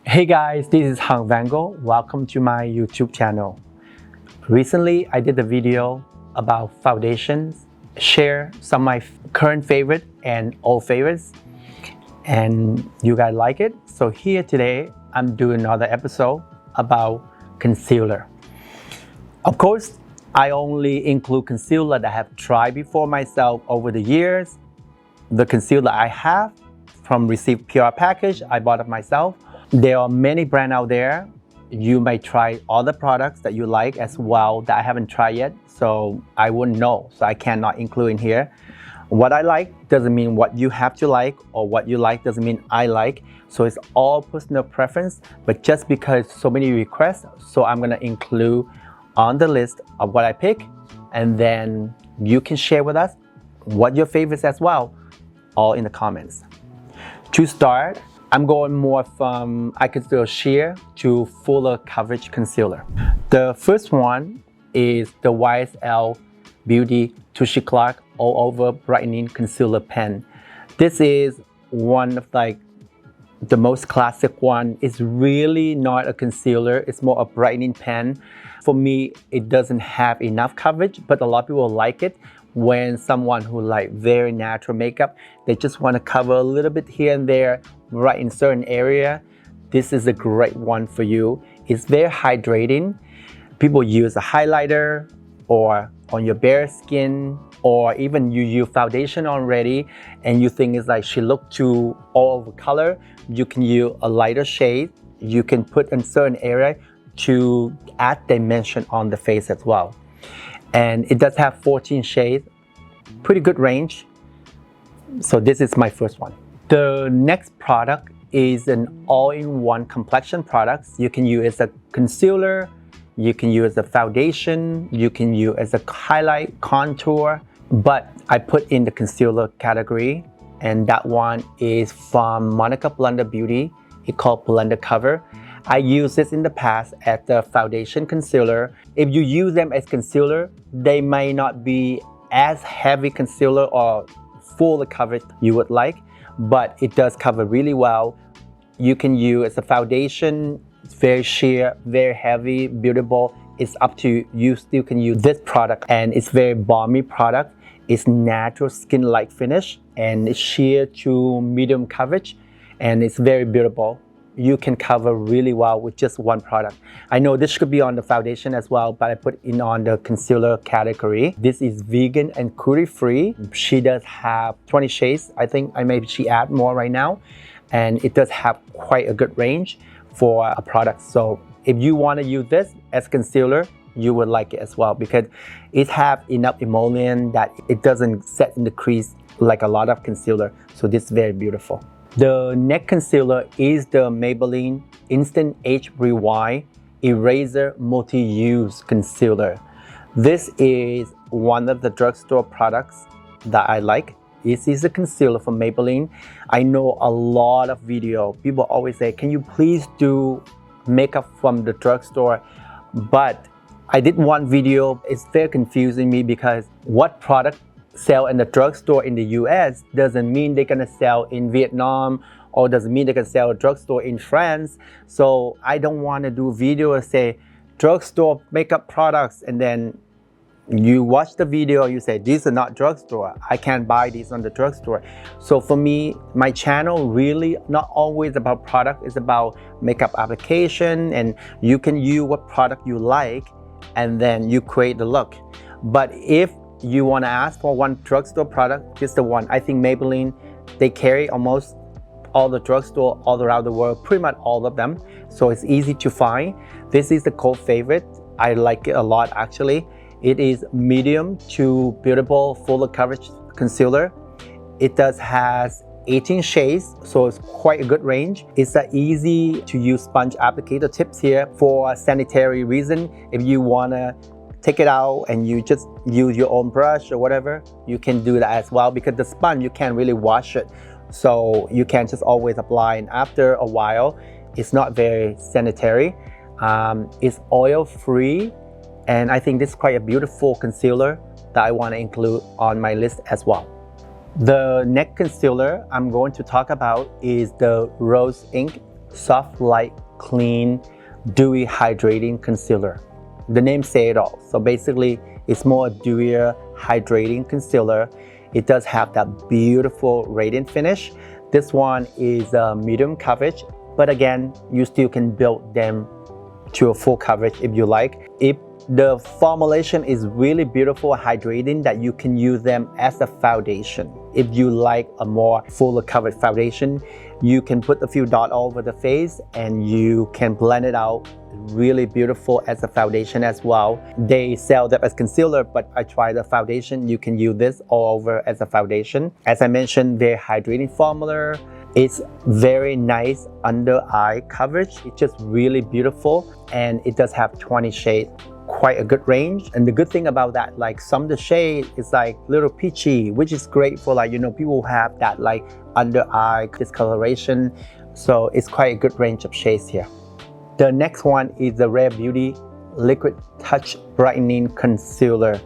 Hey guys, this is Vanngo. Welcome to my YouTube channel. Recently, I did a video about foundations, share some of my current favorite and old favorites, and you guys like it. So here today, I'm doing another episode about concealer. Of course, I only include concealer that I have tried before myself over the years. The concealer I have from received PR package, I bought it myself. There are many brands out there. You may try all the products that you like as well that I haven't tried yet, so I wouldn't know, so I cannot include in here. What I like doesn't mean what you have to like, or what you like doesn't mean I like. So it's all personal preference, but just because so many requests, so I'm gonna include on the list of what I pick, and then you can share with us what your favorites as well, all in the comments. To start, I'm going more from I consider sheer to fuller coverage concealer. The first one is the YSL Beauty Tushy Clark All Over Brightening Concealer Pen. This is one of the most classic one. It's really not a concealer, it's more a brightening pen. For me, it doesn't have enough coverage, but a lot of people like it. When someone who like very natural makeup, they just want to cover a little bit here and there, right in certain area, this is a great one for you. It's very hydrating. People use a highlighter or on your bare skin, or even you use foundation already and you think it's like she look too all over color, you can use a lighter shade. You can put in certain area to add dimension on the face as well. And it does have 14 shades, pretty good range. So this is my first one. The next product is an all-in-one complexion product. You can use as a concealer, you can use as a foundation, you can use as a highlight, contour, but I put in the concealer category, and that one is from Monica Blender Beauty. It's called Blender Cover. I used this in the past as the foundation concealer. If you use them as concealer, they may not be as heavy concealer or full coverage you would like, but it does cover really well. You can use as a foundation. It's very sheer, very heavy, beautiful. It's up to you. You still can use this product, and it's very balmy product. It's natural skin-like finish, and it's sheer to medium coverage, and it's very beautiful. You can cover really well with just one product. I know this should be on the foundation as well, but I put in on the concealer category. This is vegan and cruelty-free. She does have 20 shades. I think maybe she add more right now. And it does have quite a good range for a product. So if you want to use this as concealer, you would like it as well, because it have enough emollient that it doesn't set in the crease like a lot of concealer. So this is very beautiful. The next concealer is the Maybelline Instant Age Rewind Eraser Multi-Use Concealer. This is one of the drugstore products that I like. This is a concealer from Maybelline. I know a lot of video, people always say, can you please do makeup from the drugstore? But I did one video, it's very confusing me, because what product sell in the drugstore in the US doesn't mean they're gonna sell in Vietnam, or doesn't mean they can sell a drugstore in France. So I don't want to do video and say drugstore makeup products, and then you watch the video, you say these are not drugstore, I can't buy these on the drugstore. So for me, my channel really not always about product, it's about makeup application, and you can use what product you like and then you create the look. But if you want to ask for one drugstore product, just the one. I think Maybelline, they carry almost all the drugstore all around the world, pretty much all of them. So it's easy to find. This is the cold favorite. I like it a lot actually. It is medium to beautiful fuller coverage concealer. It does has 18 shades, so it's quite a good range. It's an easy to use sponge applicator tips here for sanitary reason. If you want to take it out and you just use your own brush or whatever, you can do that as well, because the sponge you can't really wash it, so you can just always apply, and after a while it's not very sanitary. It's oil free, and I think this is quite a beautiful concealer that I want to include on my list as well. The next concealer I'm going to talk about is the Rose Ink soft, light, clean, dewy, hydrating concealer. The name say it all. So basically, it's more dewier, hydrating concealer. It does have that beautiful radiant finish. This one is a medium coverage, but again, you still can build them to a full coverage if you like. If the formulation is really beautiful, hydrating, that you can use them as a foundation. If you like a more fuller coverage foundation, you can put a few dots all over the face and you can blend it out really beautiful as a foundation as well. They sell them as concealer, but I tried the foundation. You can use this all over as a foundation. As I mentioned, their hydrating formula, it's very nice under eye coverage. It's just really beautiful, and it does have 20 shades, quite a good range. And the good thing about that, like some of the shade is like little peachy, which is great for like, you know, people who have that like under eye discoloration. So it's quite a good range of shades here. The next one is the Rare Beauty Liquid Touch Brightening Concealer.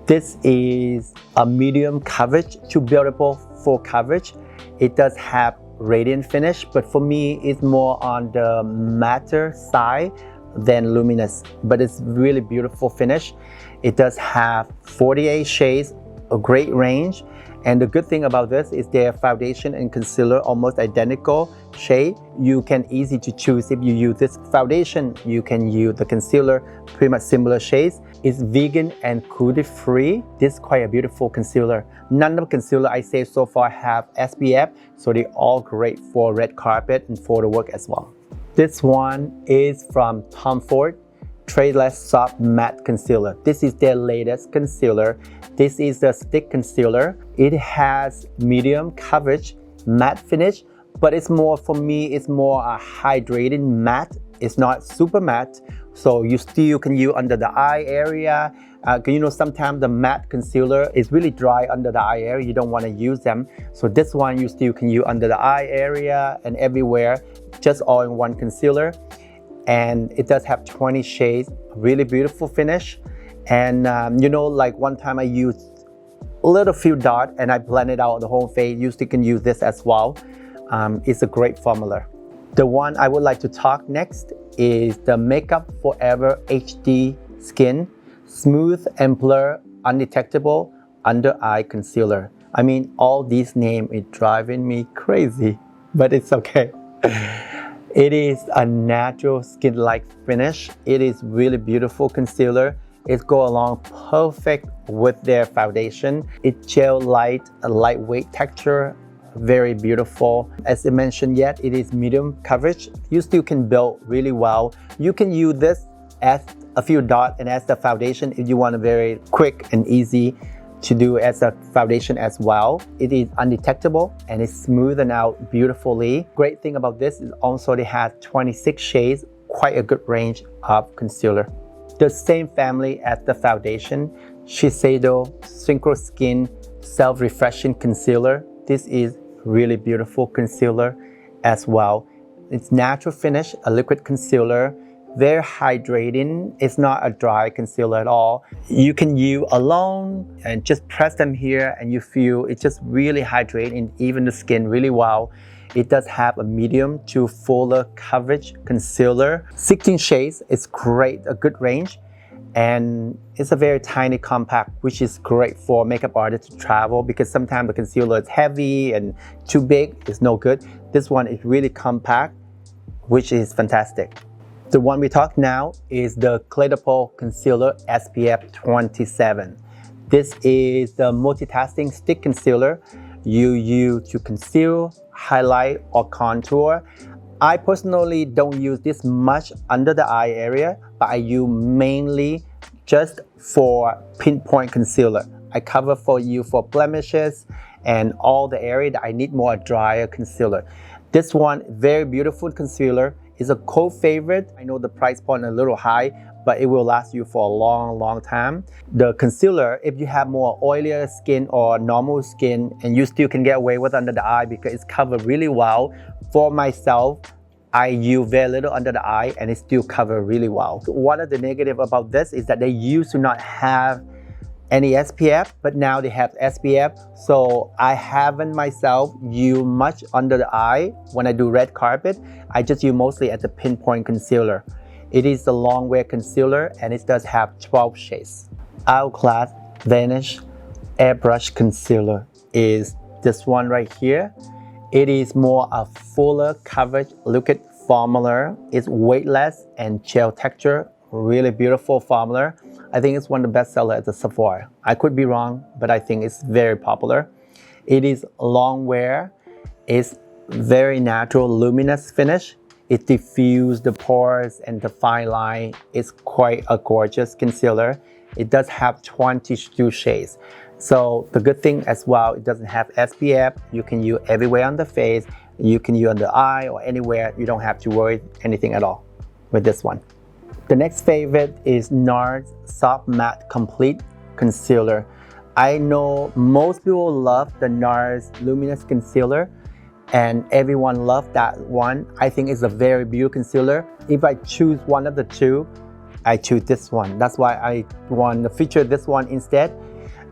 This is a medium coverage to buildable full coverage. It does have radiant finish, but for me, it's more on the matte side than luminous, but it's really beautiful finish. It does have 48 shades, a great range. And the good thing about this is their foundation and concealer almost identical shade. You can easy to choose. If you use this foundation, you can use the concealer, pretty much similar shades. It's vegan and cruelty free. This is quite a beautiful concealer. None of the concealer I say so far have SPF, so they're all great for red carpet and photo work as well. This one is from Tom Ford Tradeless Soft Matte Concealer. This is their latest concealer. This is the stick concealer. It has medium coverage, matte finish, but it's more, for me, it's more a hydrated matte. It's not super matte, so you still can use under the eye area. You know, sometimes the matte concealer is really dry under the eye area. You don't want to use them. So this one you still can use under the eye area and everywhere, just all in one concealer. And it does have 20 shades, really beautiful finish. And you know, like one time I used a little few dots and I blended out the whole face. You still can use this as well. It's a great formula. The one I would like to talk next is the Makeup Forever HD Skin Smooth and Blur Undetectable Under Eye Concealer. I mean, all these names is driving me crazy, but it's okay. It is a natural skin-like finish. It is really beautiful concealer. It goes along perfect with their foundation. It's gel light, a lightweight texture, very beautiful. As I mentioned yet, it is medium coverage. You still can build really well. You can use this as a few dots and as the foundation if you want a very quick and easy to do as a foundation as well. It is undetectable and it's smoothed out beautifully. Great thing about this is also it has 26 shades, quite a good range of concealer. The same family as the foundation, Shiseido Synchro Skin Self-Refreshing Concealer. This is really beautiful concealer as well. It's natural finish, a liquid concealer, very hydrating. It's not a dry concealer at all. You can use alone and just press them here and you feel it's just really hydrating even the skin really well. It does have a medium to fuller coverage concealer. 16 shades, it's great, a good range. And it's a very tiny compact, which is great for makeup artists to travel because sometimes the concealer is heavy and too big, it's no good. This one is really compact, which is fantastic. The one we talk now is the Clearable Concealer SPF 27. This is the multitasking stick concealer you use to conceal, highlight, or contour. I personally don't use this much under the eye area, but I use mainly just for pinpoint concealer. I cover for you for blemishes and all the area that I need more drier concealer. This one, very beautiful concealer. It's a cold favorite. I know the price point is a little high, but it will last you for a long time. The concealer, if you have more oilier skin or normal skin and you still can get away with under the eye because it's covered really well. For myself, I use very little under the eye and it still covers really well. One of the negative about this is that they used to not have any SPF, but now they have SPF, so I haven't myself used much under the eye. When I do red carpet, I just use mostly at the pinpoint concealer. It is a long wear concealer and it does have 12 shades. Hourglass Vanish Airbrush Concealer is this one right here. It is more a fuller coverage liquid formula. It's weightless and gel texture, really beautiful formula. I think it's one of the best sellers at the Sephora. I could be wrong, but I think it's very popular. It is long wear. It's very natural, luminous finish. It diffuses the pores and the fine line. It's quite a gorgeous concealer. It does have 22 shades. So the good thing as well, it doesn't have SPF. You can use everywhere on the face. You can use on the eye or anywhere. You don't have to worry anything at all with this one. The next favorite is Nars Soft Matte Complete Concealer. I know most people love the Nars Luminous Concealer and everyone loves that one. I think it's a very beautiful concealer. If I choose one of the two, I choose this one. That's why I want to feature this one instead.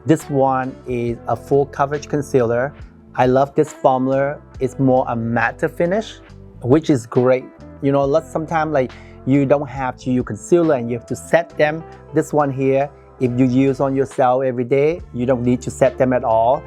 This one is a full coverage concealer. I love this formula. It's more a matte finish, which is great. You know, sometimes like you don't have to use concealer and you have to set them. This one here, if you use on yourself every day, you don't need to set them at all.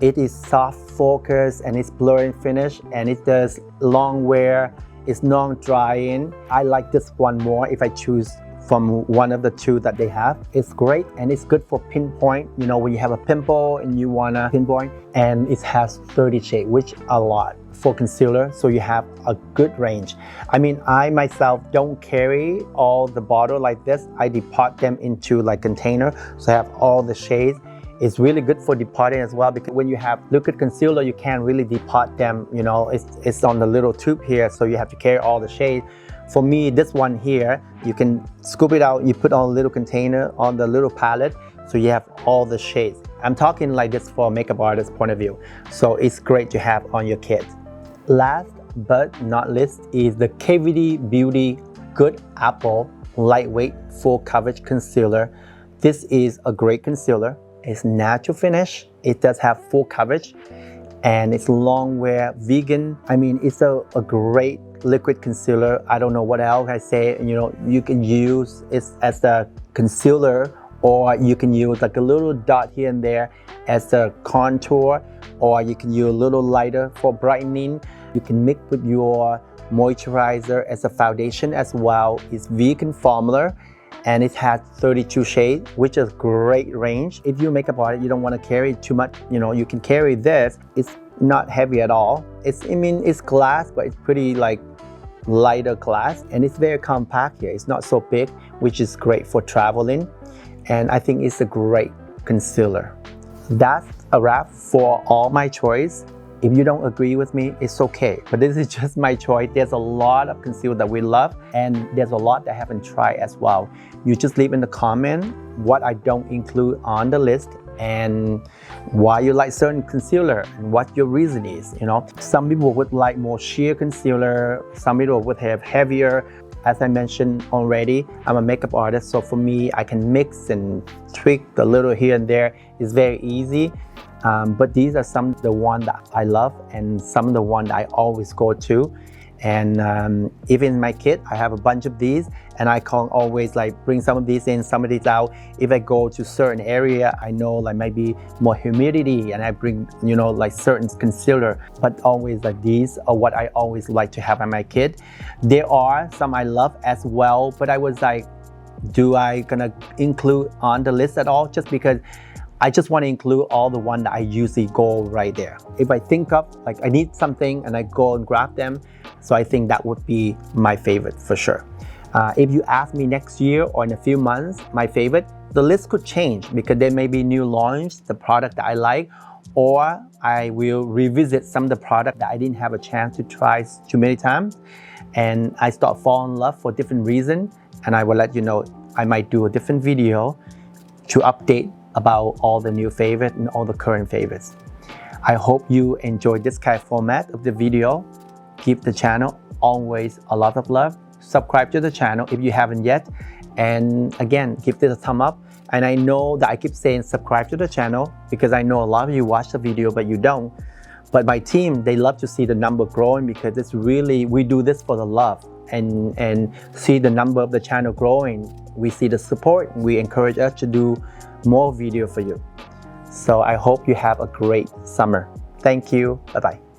It is soft focus and it's blurring finish and it does long wear. It's non-drying. I like this one more if I choose from one of the two that they have. It's great and it's good for pinpoint. You know, when you have a pimple and you wanna pinpoint, and it has 30 shades, which a lot for concealer, so you have a good range. I mean, I myself don't carry all the bottle like this. I depot them into like container, so I have all the shades. It's really good for departing as well, because when you have liquid concealer, you can't really depot them. You know, it's on the little tube here, so you have to carry all the shades. For me, this one here, you can scoop it out, you put on a little container on the little palette, so you have all the shades. I'm talking like this for a makeup artist point of view, so it's great to have on your kit. Last but not least is the KVD Beauty Good Apple Lightweight Full Coverage Concealer. This is a great concealer. It's natural finish. It does have full coverage and it's long wear, vegan. I mean, it's a great liquid concealer. I don't know what else I say. You know, you can use it as a concealer, or you can use like a little dot here and there as a contour, or you can use a little lighter for brightening. You can mix with your moisturizer as a foundation as well. It's vegan formula and it has 32 shades, which is great range. If you makeup artist, you don't want to carry too much, you know, you can carry this. It's not heavy at all. I mean, it's glass, but it's pretty like lighter glass, and it's very compact here. It's not so big, which is great for traveling. And I think it's a great concealer. That's a wrap for all my choice. If you don't agree with me, it's okay, but this is just my choice. There's a lot of concealer that we love, and there's a lot that I haven't tried as well. You just leave in the comment what I don't include on the list and why you like certain concealer and what your reason is. You know, some people would like more sheer concealer, some people would have heavier. As I mentioned already, I'm a makeup artist, so for me, I can mix and tweak a little here and there. It's very easy. But these are some of the ones that I love and some of the ones that I always go to. And even in my kit, I have a bunch of these, and I can always like bring some of these in, some of these out. If I go to certain area, I know like maybe more humidity, and I bring, you know, like certain concealer. But always like these are what I always like to have in my kit. There are some I love as well, but I was like, do I gonna include on the list at all? Just because I just want to include all the one that I usually go right there. If I think of like I need something and I go and grab them, so I think that would be my favorite for sure. If you ask me next year or in a few months, my favorite, the list could change because there may be new launch, the product that I like, or I will revisit some of the product that I didn't have a chance to try too many times, and I start falling in love for different reasons, and I will let you know. I might do a different video to update about all the new favorites and all the current favorites. I hope you enjoyed this kind of format of the video. Give the channel always a lot of love. Subscribe to the channel if you haven't yet. And again, give this a thumb up. And I know that I keep saying subscribe to the channel because I know a lot of you watch the video but you don't. But my team, they love to see the number growing because it's really, we do this for the love, and see the number of the channel growing. We see the support, and we encourage us to do more video for you. So I hope you have a great summer. Thank you. Bye-bye.